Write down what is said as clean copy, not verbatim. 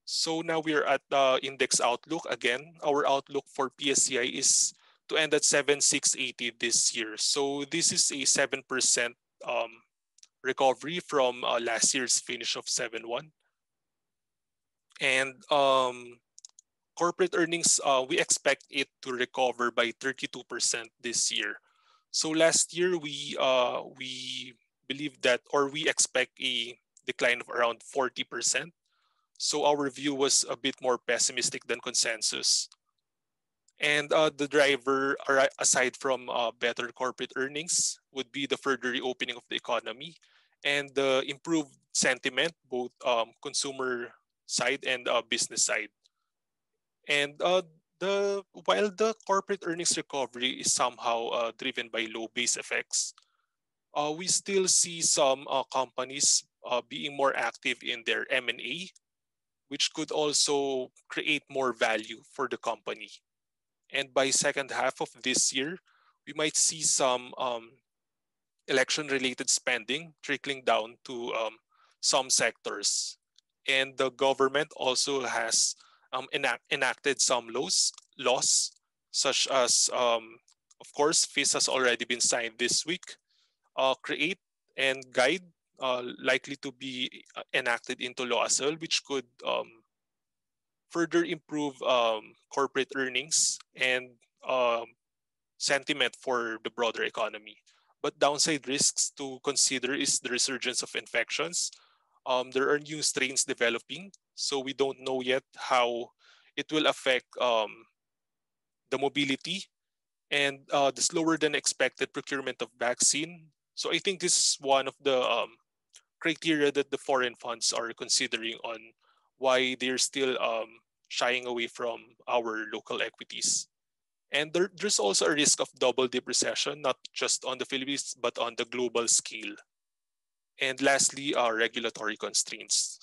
So now we are at the index outlook. Again, our outlook for PSCI is to end at 7,680 this year. So this is a 7% recovery from last year's finish of 7.1. And corporate earnings, we expect it to recover by 32% this year. So last year we believe that, or we expect a decline of around 40%. So our view was a bit more pessimistic than consensus. And the driver, aside from better corporate earnings, would be the further reopening of the economy and the improved sentiment, both consumer side and business side. And the while the corporate earnings recovery is somehow driven by low base effects, we still see some companies being more active in their M&A, which could also create more value for the company. And by second half of this year, we might see some election-related spending trickling down to some sectors. And the government also has enacted some laws such as, of course, FIS has already been signed this week, create and guide likely to be enacted into law as well, which could further improve corporate earnings and sentiment for the broader economy. But downside risks to consider is the resurgence of infections. There are new strains developing, so we don't know yet how it will affect the mobility and the slower than expected procurement of vaccine. So I think this is one of the criteria that the foreign funds are considering on why they're still shying away from our local equities. And there's also a risk of double dip recession, not just on the Philippines, but on the global scale. And lastly, regulatory constraints.